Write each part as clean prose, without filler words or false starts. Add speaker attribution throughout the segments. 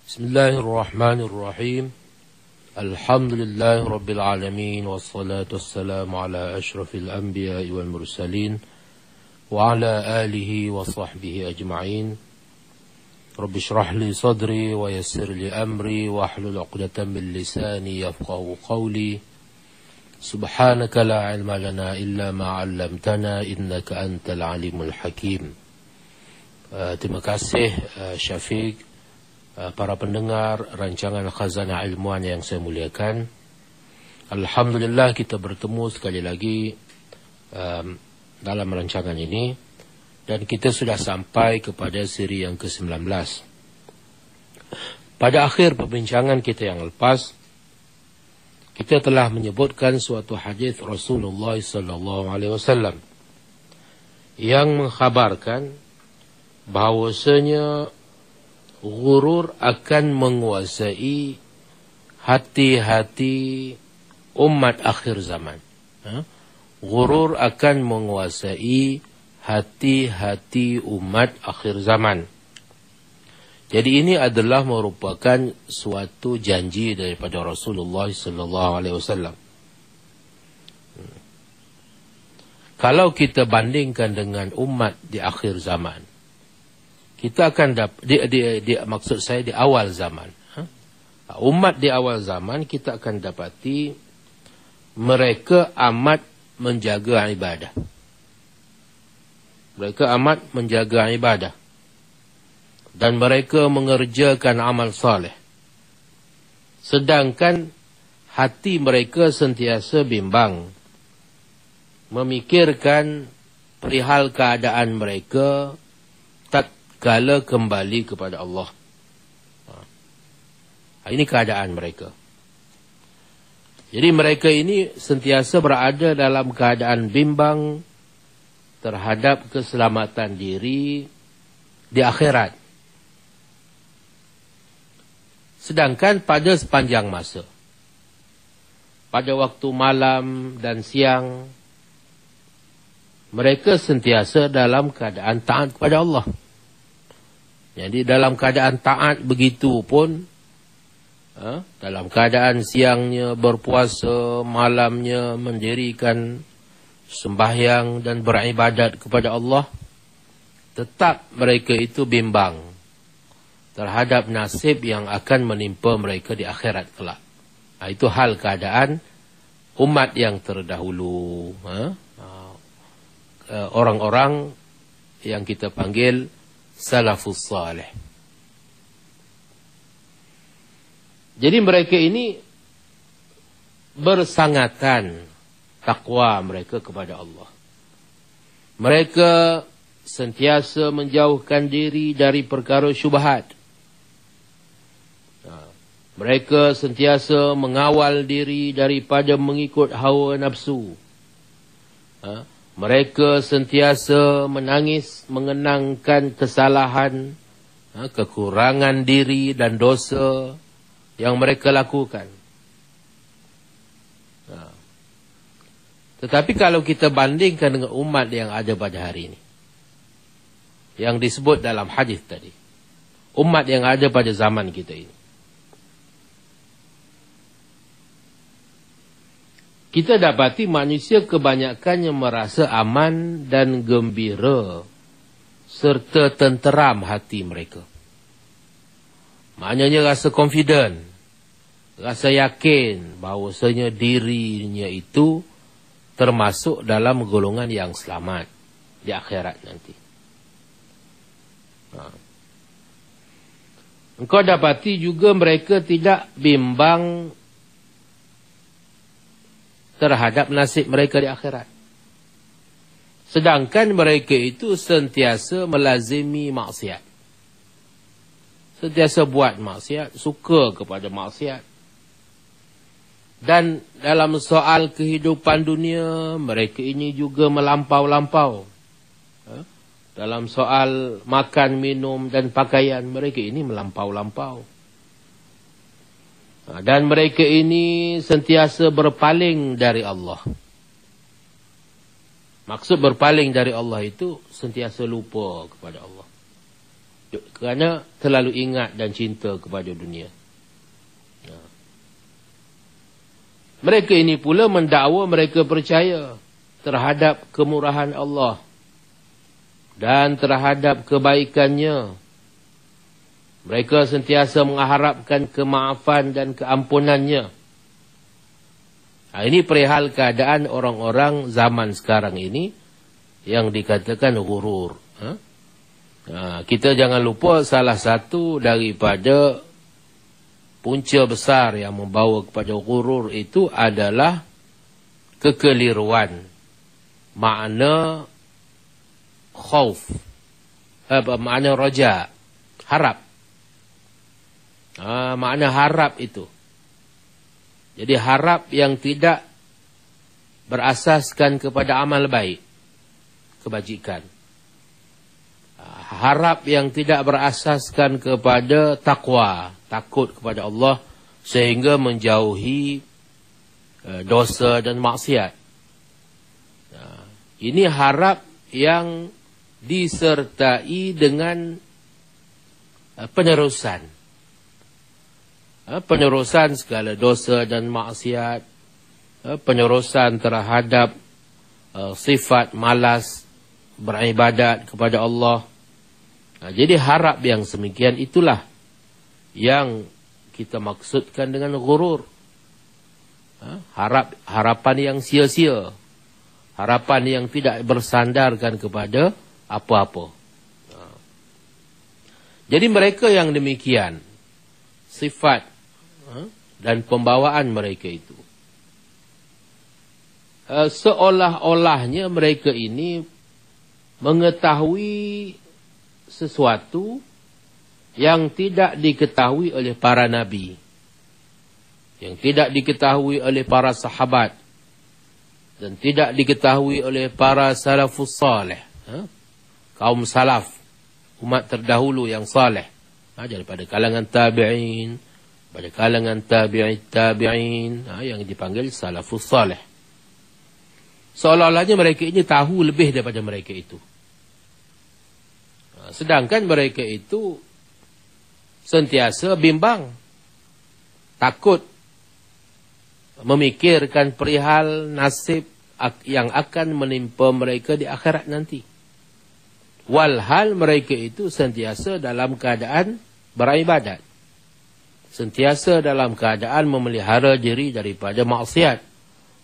Speaker 1: Bismillahirrahmanirrahim. Alhamdulillahi Rabbil Alamin. Wassalatu wassalamu ala ashrafil anbiya wal mursalin. Wa ala alihi wa sahbihi ajma'in. Rabbi shrah li sadri wa yassir li amri. Wa ahlul uqdatan min lisani yafqahu qawli. Subhanaka la ilma lana illa ma 'allamtana innaka antal alimul hakim. Terima kasih Syafiq, para pendengar rancangan Khazanah Ilmuwan yang saya muliakan. Alhamdulillah kita bertemu sekali lagi dalam rancangan ini, dan kita sudah sampai kepada siri yang ke-19. Pada akhir perbincangan kita yang lepas, kita telah menyebutkan suatu hadis Rasulullah SAW yang mengkhabarkan bahawasanya ghurur akan menguasai hati-hati umat akhir zaman. Ghurur akan menguasai hati-hati umat akhir zaman. Jadi ini adalah merupakan suatu janji daripada Rasulullah SAW. Kalau kita bandingkan dengan umat di akhir zaman, kita akan maksud saya di awal zaman. Umat di awal zaman kita akan dapati mereka amat menjaga ibadah. Mereka amat menjaga ibadah. Dan mereka mengerjakan amal saleh. Sedangkan hati mereka sentiasa bimbang, memikirkan perihal keadaan mereka kala kembali kepada Allah. Ini keadaan mereka. Jadi mereka ini sentiasa berada dalam keadaan bimbang terhadap keselamatan diri di akhirat. Sedangkan pada sepanjang masa, pada waktu malam dan siang, mereka sentiasa dalam keadaan taat kepada Allah. Jadi dalam keadaan taat begitu pun, dalam keadaan siangnya berpuasa, malamnya mendirikan sembahyang dan beribadat kepada Allah, tetap mereka itu bimbang terhadap nasib yang akan menimpa mereka di akhirat kelak. Itu hal keadaan umat yang terdahulu. Orang-orang yang kita panggil salafus salih. Jadi mereka ini bersangatan takwa mereka kepada Allah. Mereka sentiasa menjauhkan diri dari perkara syubhat. Mereka sentiasa mengawal diri daripada mengikut hawa nafsu. Mereka sentiasa menangis mengenangkan kesalahan, kekurangan diri dan dosa yang mereka lakukan. Tetapi kalau kita bandingkan dengan umat yang ada pada hari ini, yang disebut dalam hadis tadi, umat yang ada pada zaman kita ini, kita dapati manusia kebanyakannya merasa aman dan gembira serta tenteram hati mereka. Maknanya rasa confident, rasa yakin bahawasanya dirinya itu termasuk dalam golongan yang selamat di akhirat nanti. Engkau dapati juga mereka tidak bimbang terhadap nasib mereka di akhirat. Sedangkan mereka itu sentiasa melazimi maksiat. Sentiasa buat maksiat, suka kepada maksiat. Dan dalam soal kehidupan dunia, mereka ini juga melampau-lampau. Dalam soal makan, minum dan pakaian, mereka ini melampau-lampau. Dan mereka ini sentiasa berpaling dari Allah. Maksud berpaling dari Allah itu sentiasa lupa kepada Allah. Kerana terlalu ingat dan cinta kepada dunia. Mereka ini pula mendakwa mereka percaya terhadap kemurahan Allah dan terhadap kebaikannya. Mereka sentiasa mengharapkan kemaafan dan keampunannya. Ini perihal keadaan orang-orang zaman sekarang ini yang dikatakan ghurur. Kita jangan lupa salah satu daripada punca besar yang membawa kepada ghurur itu adalah kekeliruan makna khauf, makna raja, harap. Makna harap itu. Jadi harap yang tidak berasaskan kepada amal baik, kebajikan. Harap yang tidak berasaskan kepada takwa, takut kepada Allah sehingga menjauhi dosa dan maksiat. Ini harap yang disertai dengan penerusan. Penerusan segala dosa dan maksiat, penerusan terhadap sifat malas beribadat kepada Allah. Jadi harap yang semikian itulah yang kita maksudkan dengan ghurur. Harapan yang sia-sia, harapan yang tidak bersandarkan kepada apa-apa. Jadi mereka yang demikian, sifat dan pembawaan mereka itu, seolah-olahnya mereka ini mengetahui sesuatu yang tidak diketahui oleh para nabi, yang tidak diketahui oleh para sahabat, dan tidak diketahui oleh para salafus salih, kaum salaf, umat terdahulu yang saleh, daripada kalangan tabi'in, pada kalangan tabi'in, yang dipanggil salafus salih. Seolah-olahnya mereka ini tahu lebih daripada mereka itu. Sedangkan mereka itu sentiasa bimbang, takut, memikirkan perihal nasib yang akan menimpa mereka di akhirat nanti. Walhal mereka itu sentiasa dalam keadaan beribadat, sentiasa dalam keadaan memelihara diri daripada maksiat.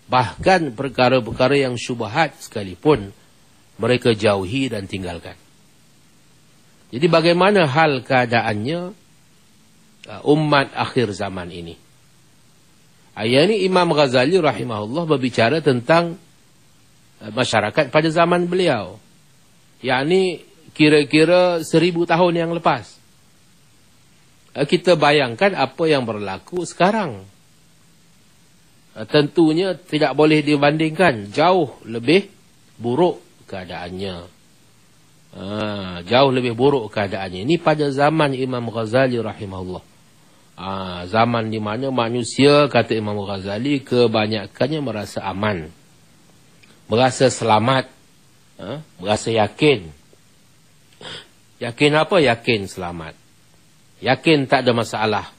Speaker 1: Bahkan perkara-perkara yang syubhat sekalipun mereka jauhi dan tinggalkan. Jadi bagaimana hal keadaannya umat akhir zaman ini? Ayat ini Imam Ghazali rahimahullah berbicara tentang masyarakat pada zaman beliau. Yakni kira-kira 1000 tahun yang lepas. Kita bayangkan apa yang berlaku sekarang. Tentunya tidak boleh dibandingkan, jauh lebih buruk keadaannya. Jauh lebih buruk keadaannya. Ini pada zaman Imam Ghazali rahimahullah. Zaman di mana manusia, kata Imam Ghazali, kebanyakannya merasa aman, merasa selamat, merasa yakin. Yakin apa? Yakin selamat. Yakin tak ada masalah.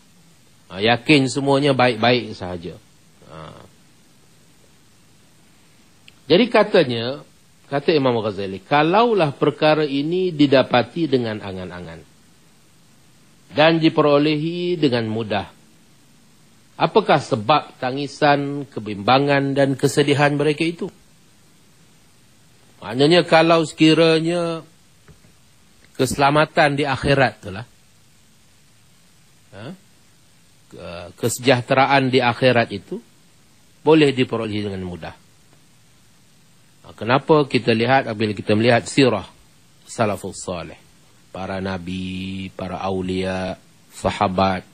Speaker 1: Yakin semuanya baik-baik sahaja. Jadi katanya, kata Imam Ghazali, kalaulah perkara ini didapati dengan angan-angan dan diperolehi dengan mudah, apakah sebab tangisan, kebimbangan dan kesedihan mereka itu? Maknanya kalau sekiranya keselamatan di akhirat itulah, kesejahteraan di akhirat itu boleh diperolehi dengan mudah. Kenapa kita lihat, apabila kita melihat sirah salafus salih, para nabi, para awliya, sahabat,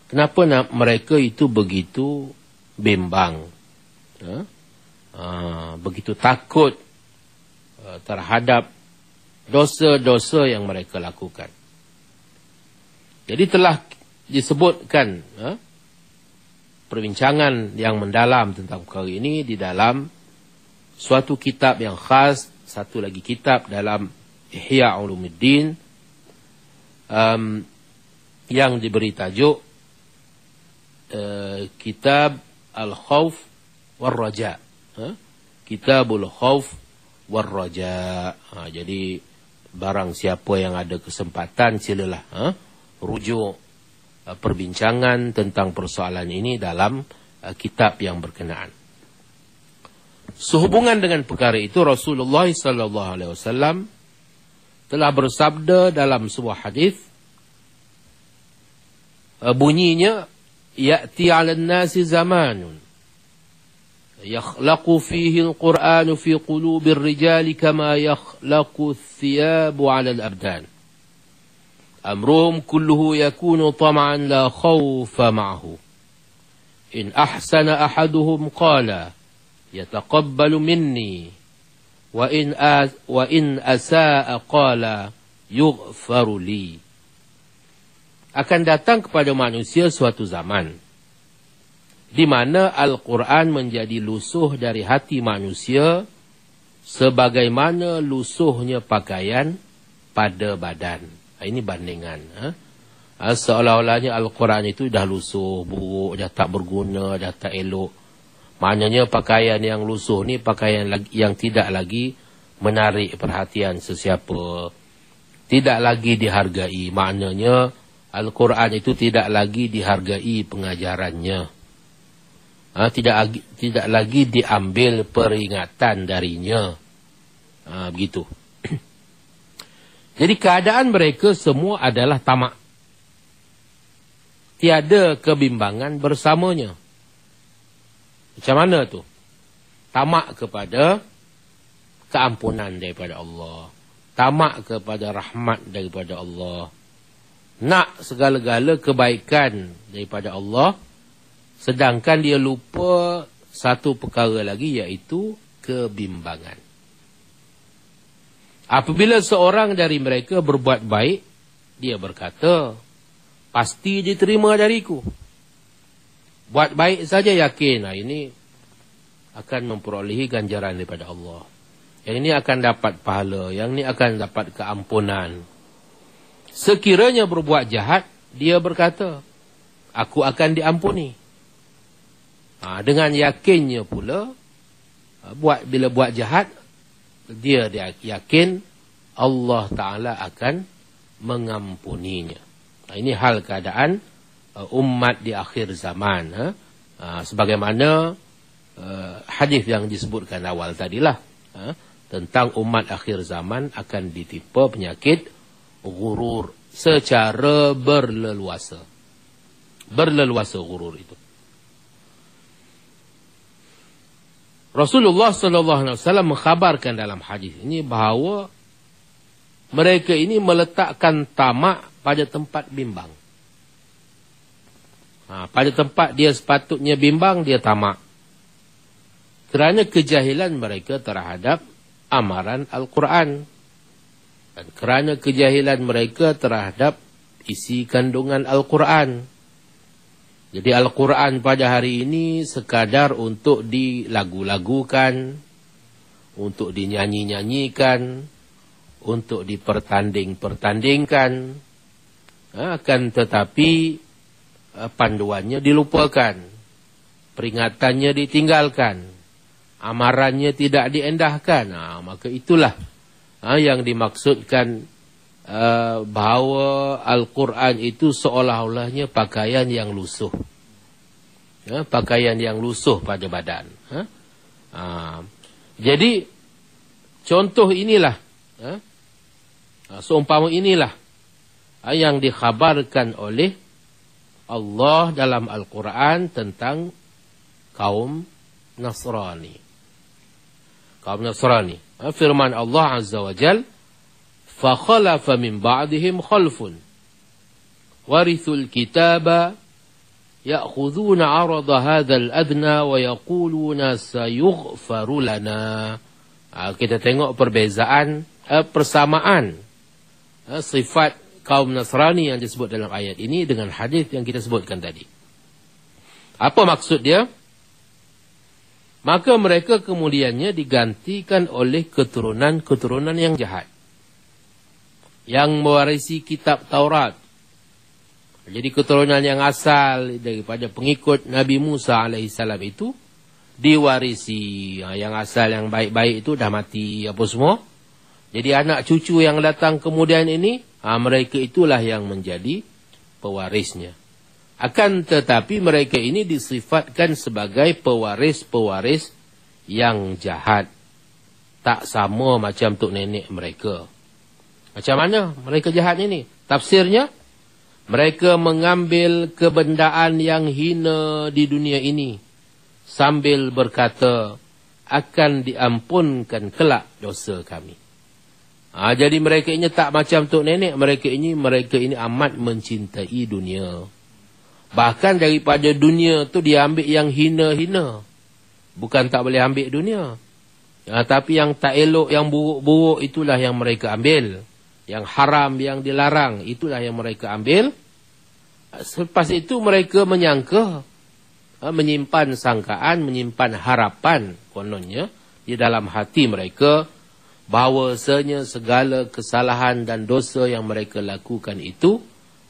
Speaker 1: kenapa mereka itu begitu bimbang, begitu takut terhadap dosa-dosa yang mereka lakukan? Jadi telah disebutkan perbincangan yang mendalam tentang perkara ini di dalam suatu kitab yang khas, satu lagi kitab dalam Ihya Ulumuddin, yang diberi tajuk Kitab Al-Khawf War-Raja. Kitabul Khawf War-Raja. Jadi barang siapa yang ada kesempatan silalah rujuk perbincangan tentang persoalan ini dalam kitab yang berkenaan. Sehubungan dengan perkara itu, Rasulullah sallallahu alaihi wasallam telah bersabda dalam sebuah hadis, bunyinya, ya'ti 'alan nasi zamanun yakhlaqu fihi al-Qur'anu fi qulubir rijali kama yakhlaqu ath-thiyabu 'ala al-abdan. Amruhum kulluhu yakunu tam'an la khawfa ma'ahu. In ahsana ahaduhum qala yataqabbalu minni wa in asa'a qala yughfaru li. Akan datang kepada manusia suatu zaman di mana Al-Quran menjadi lusuh dari hati manusia sebagaimana lusuhnya pakaian pada badan. Ini bandingan. Seolah-olahnya Al-Quran itu dah lusuh, buruk, dah tak berguna, dah tak elok. Maknanya pakaian yang lusuh ni pakaian yang tidak lagi menarik perhatian sesiapa. Tidak lagi dihargai. Maknanya Al-Quran itu tidak lagi dihargai pengajarannya. Tidak lagi diambil peringatan darinya. Begitu. Jadi keadaan mereka semua adalah tamak. Tiada kebimbangan bersamanya. Macam mana tu? Tamak kepada keampunan daripada Allah. Tamak kepada rahmat daripada Allah. Nak segala-gala kebaikan daripada Allah. Sedangkan dia lupa satu perkara lagi, iaitu kebimbangan. Apabila seorang dari mereka berbuat baik, dia berkata, pasti diterima dariku. Buat baik saja yakin, ini akan memperolehi ganjaran daripada Allah. Yang ini akan dapat pahala, yang ini akan dapat keampunan. Sekiranya berbuat jahat, dia berkata, aku akan diampuni. Dengan yakinnya pula, bila buat jahat, dia yakin Allah Ta'ala akan mengampuninya. Ini hal keadaan umat di akhir zaman. Sebagaimana hadis yang disebutkan awal tadilah, tentang umat akhir zaman akan ditimpa penyakit ghurur secara berleluasa. Berleluasa ghurur itu. Rasulullah sallallahu alaihi wasallam mengkhabarkan dalam hadis ini bahawa mereka ini meletakkan tamak pada tempat bimbang. Pada tempat dia sepatutnya bimbang, dia tamak. Kerana kejahilan mereka terhadap amaran Al-Quran. Dan kerana kejahilan mereka terhadap isi kandungan Al-Quran. Jadi Al-Quran pada hari ini sekadar untuk dilagu-lagukan, untuk dinyanyi-nyanyikan, untuk dipertanding-pertandingkan. Akan tetapi panduannya dilupakan, peringatannya ditinggalkan, amarannya tidak diendahkan. Maka itulah yang dimaksudkan bahawa Al-Quran itu seolah-olahnya pakaian yang lusuh. Pakaian yang lusuh pada badan. Jadi contoh inilah, seumpama inilah yang dikhabarkan oleh Allah dalam Al-Quran tentang kaum Nasrani. Kaum Nasrani. Firman Allah Azza wa Jal, فَخَلَفَ مِنْ بَعْدِهِمْ خَلْفٌ وَرِثُوا الْكِتَابَ يَأْخُذُونَ عَرَضَ هَذَا الْأَدْنَى وَيَقُولُونَ سَيُغْفَرُ لَنَا. Kita tengok perbezaan, persamaan sifat kaum Nasrani yang disebut dalam ayat ini dengan hadis yang kita sebutkan tadi. Apa maksud dia? Maka mereka kemudiannya digantikan oleh keturunan-keturunan yang jahat. yang mewarisi kitab Taurat. Jadi keturunan yang asal daripada pengikut Nabi Musa alaihissalam itu diwarisi. Yang asal yang baik-baik itu dah mati apa semua. Jadi anak cucu yang datang kemudian ini, mereka itulah yang menjadi pewarisnya. Akan tetapi mereka ini disifatkan sebagai pewaris-pewaris yang jahat. Tak sama macam tok nenek mereka. Macam mana mereka jahat ini? Tafsirnya, mereka mengambil kebendaan yang hina di dunia ini sambil berkata, akan diampunkan kelak dosa kami. Jadi mereka ini tak macam tok nenek. Mereka ini amat mencintai dunia. Bahkan daripada dunia tu dia ambil yang hina-hina. Bukan tak boleh ambil dunia. Tapi yang tak elok, yang buruk-buruk itulah yang mereka ambil. Yang haram, yang dilarang, itulah yang mereka ambil. Selepas itu mereka menyangka, menyimpan sangkaan, menyimpan harapan kononnya di dalam hati mereka, bahawasanya segala kesalahan dan dosa yang mereka lakukan itu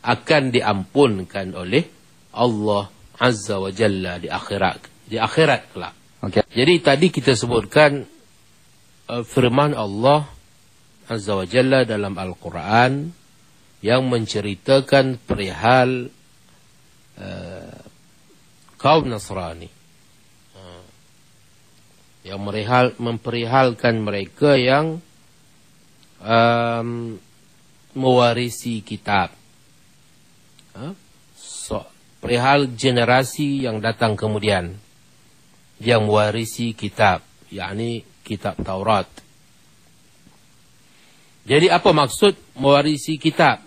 Speaker 1: akan diampunkan oleh Allah Azza wa Jalla di akhirat kelak. Okay. Jadi tadi kita sebutkan firman Allah Azza wa Jalla dalam Al-Quran yang menceritakan perihal kaum Nasrani. Yang memperihalkan mereka yang mewarisi kitab. Perihal generasi yang datang kemudian yang mewarisi kitab, yakni kitab Taurat. Jadi apa maksud mewarisi kitab?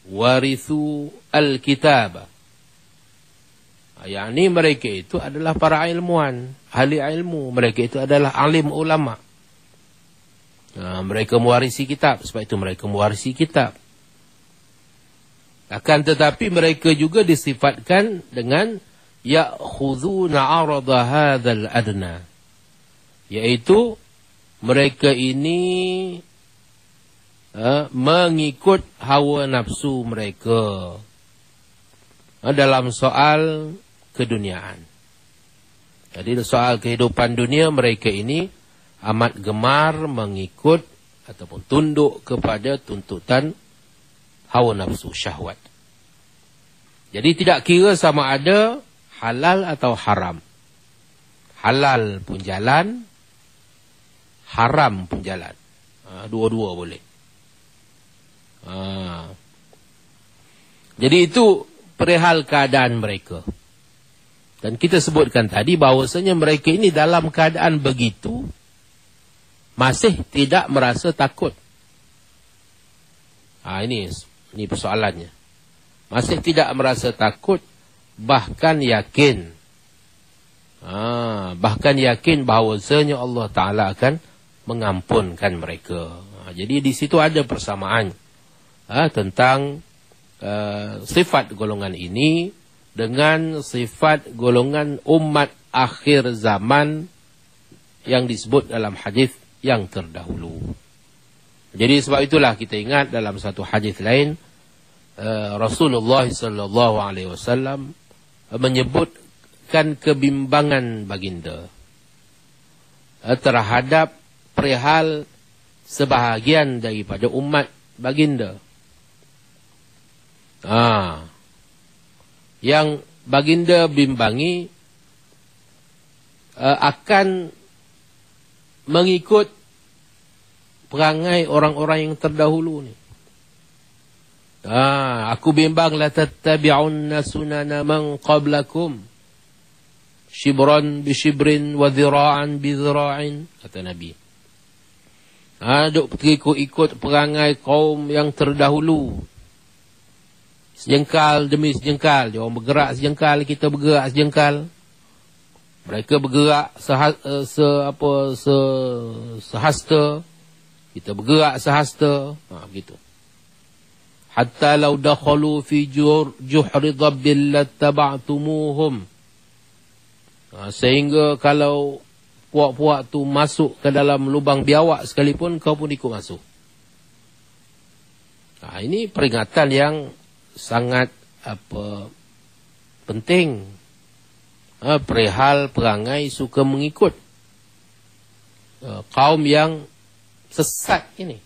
Speaker 1: Warithu al-kitab. Yakni mereka itu adalah para ilmuwan, ahli ilmu. Mereka itu adalah alim ulama. Mereka mewarisi kitab, sebab itu mereka mewarisi kitab. Akan tetapi mereka juga disifatkan dengan ya'khudhuna 'arada hadzal adna. Yaitu mereka ini mengikut hawa nafsu mereka dalam soal keduniaan. Jadi soal kehidupan dunia mereka ini amat gemar mengikut ataupun tunduk kepada tuntutan hawa nafsu syahwat. Jadi tidak kira sama ada halal atau haram. Halal pun jalan, haram pun jalan. Dua-dua boleh. Jadi itu perihal keadaan mereka. Dan kita sebutkan tadi bahawasanya mereka ini dalam keadaan begitu masih tidak merasa takut. Ini persoalannya. Masih tidak merasa takut, bahkan yakin. Bahkan yakin bahawasanya Allah Ta'ala akan mengampunkan mereka. Jadi di situ ada persamaan tentang sifat golongan ini dengan sifat golongan umat akhir zaman yang disebut dalam hadis yang terdahulu. Jadi sebab itulah kita ingat dalam satu hadis lain Rasulullah sallallahu alaihi wasallam menyebutkan kebimbangan baginda terhadap perihal sebahagian daripada umat baginda. Yang baginda bimbangi akan mengikut perangai orang-orang yang terdahulu ni. Aku bimbang la tattabi'unna sunana man qablakum shibran bi shibrin wa dhira'an bi dhira'in, kata Nabi. Duk ikut perangai kaum yang terdahulu. Sejengkal demi sejengkal. Dia orang bergerak sejengkal, kita bergerak sejengkal. Mereka bergerak sehasta. Kita bergerak sehasta. Begitu. Hatta law dakhalu fi juhri dhabbil lattaba'tumuhum. Sehingga kalau puak-puak tu masuk ke dalam lubang biawak sekalipun, kau pun ikut masuk. Ini peringatan yang sangat penting. Perihal perangai suka mengikut kaum yang sesat ini.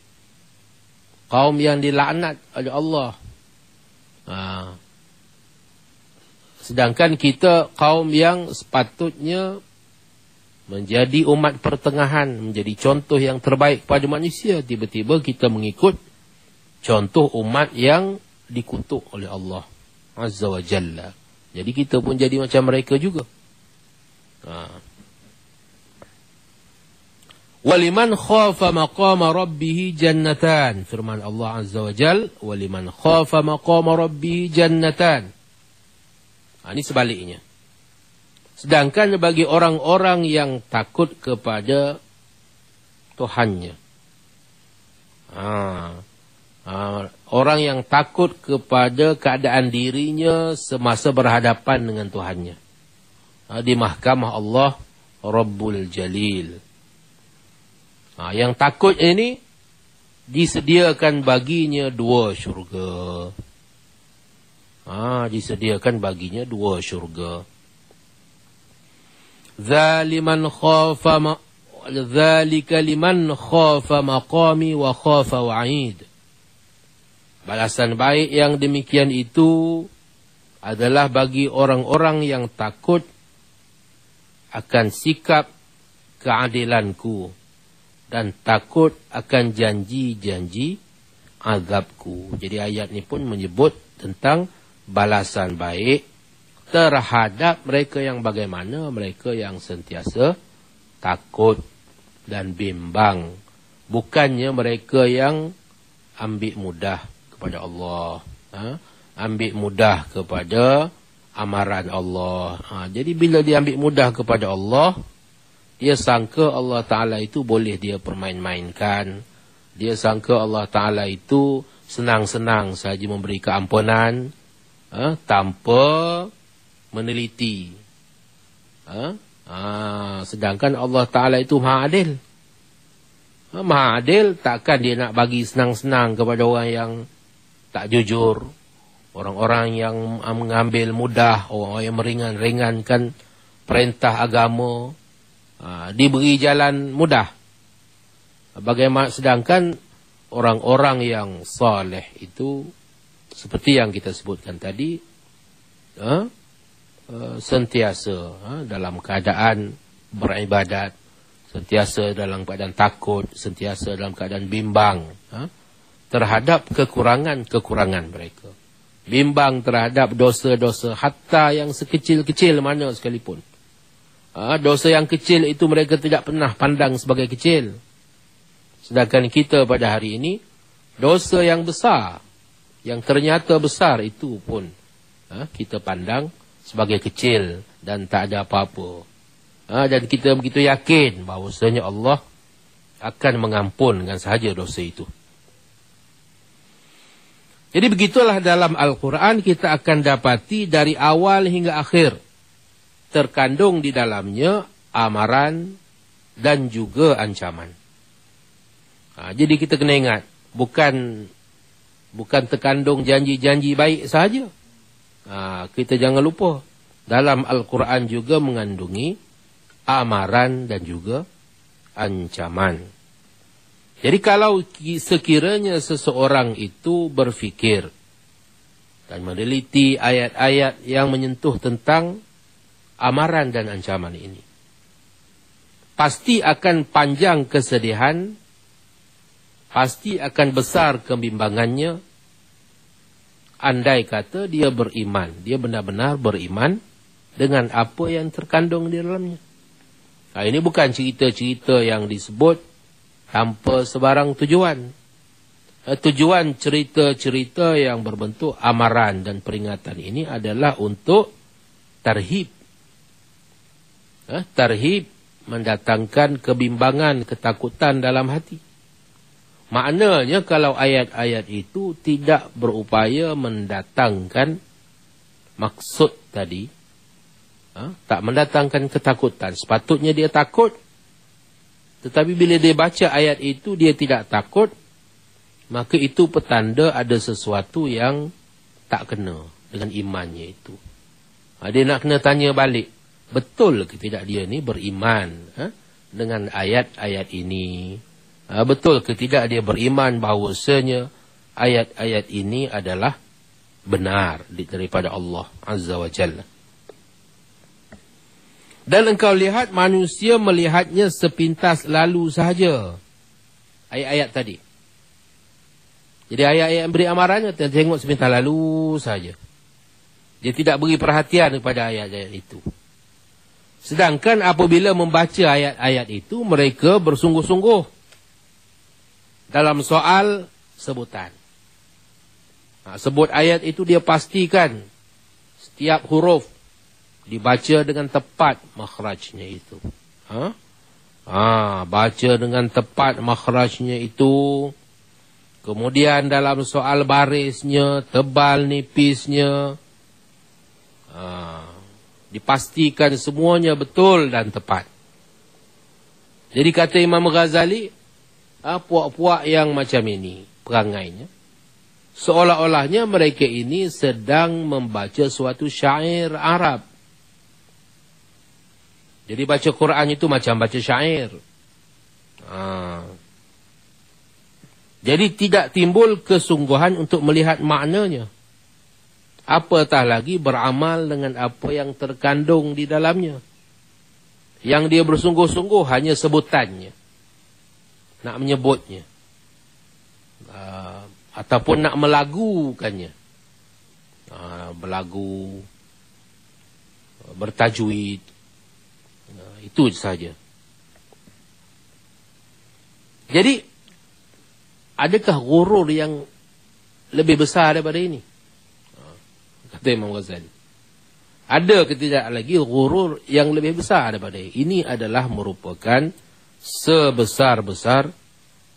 Speaker 1: Kaum yang dilaknat oleh Allah. Sedangkan kita kaum yang sepatutnya menjadi umat pertengahan, menjadi contoh yang terbaik pada manusia. Tiba-tiba kita mengikut contoh umat yang dikutuk oleh Allah Azza wa Jalla. Jadi kita pun jadi macam mereka juga. Waliman khafa maqama rabbih jannatan. Firman Allah Azza wa Jalla, waliman khafa maqama rabbih jannatan. Ini sebaliknya. Sedangkan bagi orang-orang yang takut kepada Tuhannya. Orang yang takut kepada keadaan dirinya semasa berhadapan dengan Tuhannya. Di mahkamah Allah Rabbul Jalil. Yang takut ini disediakan baginya 2 syurga. Disediakan baginya 2 syurga. Dzalika liman khafa maqami wa khafa wa'id. Balasan baik yang demikian itu adalah bagi orang-orang yang takut akan sikap keadilanku dan takut akan janji-janji azabku. Jadi ayat ini pun menyebut tentang balasan baik terhadap mereka yang bagaimana? Mereka yang sentiasa takut dan bimbang. Bukannya mereka yang ambil mudah kepada Allah. Ambil mudah kepada amaran Allah. Jadi bila dia ambil mudah kepada Allah, dia sangka Allah Ta'ala itu boleh dia permain-mainkan. Dia sangka Allah Ta'ala itu senang-senang saja memberi keampunan tanpa meneliti. Sedangkan Allah Ta'ala itu Maha Adil. Maha Adil, takkan dia nak bagi senang-senang kepada orang yang tak jujur, orang-orang yang mengambil mudah, orang yang meringan-ringankan perintah agama, diberi jalan mudah. Bagaimana sedangkan orang-orang yang saleh itu seperti yang kita sebutkan tadi, sentiasa dalam keadaan beribadat, sentiasa dalam keadaan takut, sentiasa dalam keadaan bimbang terhadap kekurangan-kekurangan mereka. Bimbang terhadap dosa-dosa hatta yang sekecil-kecil mana sekalipun. Dosa yang kecil itu mereka tidak pernah pandang sebagai kecil. Sedangkan kita pada hari ini, dosa yang besar, yang ternyata besar itu pun kita pandang sebagai kecil dan tak ada apa-apa. Dan kita begitu yakin bahawasanya Allah akan mengampunkan sahaja dosa itu. Jadi begitulah dalam Al-Quran kita akan dapati dari awal hingga akhir terkandung di dalamnya amaran dan juga ancaman. Jadi kita kena ingat, bukan terkandung janji-janji baik sahaja. Kita jangan lupa, dalam Al-Quran juga mengandungi amaran dan juga ancaman. Jadi kalau sekiranya seseorang itu berfikir dan meneliti ayat-ayat yang menyentuh tentang amaran dan ancaman ini, pasti akan panjang kesedihan, pasti akan besar kebimbangannya, andai kata dia beriman, dia benar-benar beriman dengan apa yang terkandung di dalamnya. Ini bukan cerita-cerita yang disebut tanpa sebarang tujuan. Tujuan cerita-cerita yang berbentuk amaran dan peringatan ini adalah untuk tarhib. Tarhib mendatangkan kebimbangan, ketakutan dalam hati. Maknanya kalau ayat-ayat itu tidak berupaya mendatangkan maksud tadi, tak mendatangkan ketakutan. Sepatutnya dia takut. Tetapi bila dia baca ayat itu dia tidak takut, maka itu petanda ada sesuatu yang tak kena dengan imannya itu. Dia nak kena tanya balik, betul ke tidak dia ni beriman dengan ayat-ayat ini? Betul ke tidak dia beriman bahawasanya ayat-ayat ini adalah benar daripada Allah Azza wa Jalla? Dan engkau lihat manusia melihatnya sepintas lalu sahaja. Ayat-ayat tadi. Jadi ayat-ayat yang beri amarannya tengok sepintas lalu sahaja. Dia tidak beri perhatian kepada ayat-ayat itu. Sedangkan apabila membaca ayat-ayat itu, mereka bersungguh-sungguh dalam soal sebutan. Sebut ayat itu dia pastikan setiap huruf dibaca dengan tepat makhrajnya itu. Baca dengan tepat makhrajnya itu. Kemudian dalam soal barisnya, tebal nipisnya, dipastikan semuanya betul dan tepat. Jadi kata Imam Ghazali, puak-puak yang macam ini perangainya, seolah-olahnya mereka ini sedang membaca suatu syair Arab. Jadi baca Quran itu macam baca syair. Jadi tidak timbul kesungguhan untuk melihat maknanya. Apatah lagi beramal dengan apa yang terkandung di dalamnya. Yang dia bersungguh-sungguh hanya sebutannya. Nak menyebutnya. Ataupun nak melagukannya. Berlagu. Bertajwid. Itu saja. Jadi, adakah ghurur yang lebih besar daripada ini? Kata Imam Ghazali. Ada ke tidak lagi ghurur yang lebih besar daripada ini? Ini adalah merupakan sebesar-besar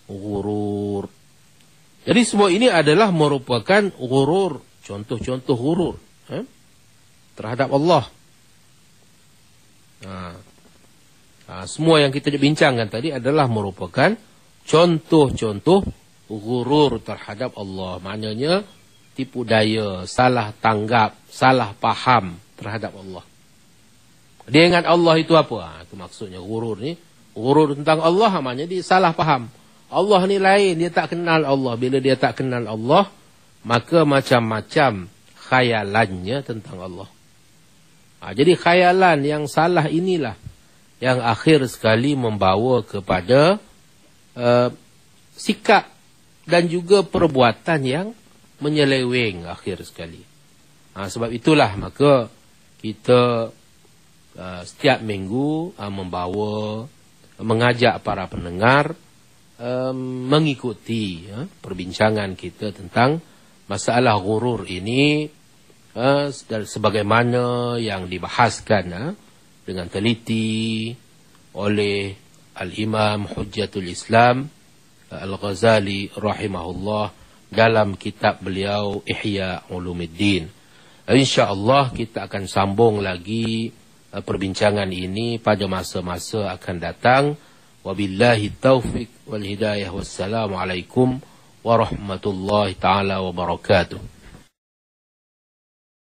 Speaker 1: ghurur. Jadi semua ini adalah merupakan ghurur. Contoh-contoh ghurur terhadap Allah. Semua yang kita bincangkan tadi adalah merupakan contoh-contoh ghurur terhadap Allah. Maknanya tipu daya, salah tanggap, salah faham terhadap Allah. Dia ingat Allah itu apa? Itu maksudnya ghurur ni. Ghurur tentang Allah maknanya dia salah faham. Allah ni lain, dia tak kenal Allah. Bila dia tak kenal Allah, maka macam-macam khayalannya tentang Allah. Jadi khayalan yang salah inilah yang akhir sekali membawa kepada sikap dan juga perbuatan yang menyeleweng akhir sekali. Sebab itulah maka kita setiap minggu mengajak para pendengar mengikuti perbincangan kita tentang masalah ghurur ini, sebagaimana yang dibahaskan dengan teliti oleh Al-Imam Hujjatul Islam Al-Ghazali rahimahullah dalam kitab beliau Ihya Ulumuddin. InsyaAllah kita akan sambung lagi perbincangan ini pada masa-masa akan datang. Wabillahi taufiq wal hidayah. Wassalamualaikum warahmatullahi ta'ala wabarakatuh.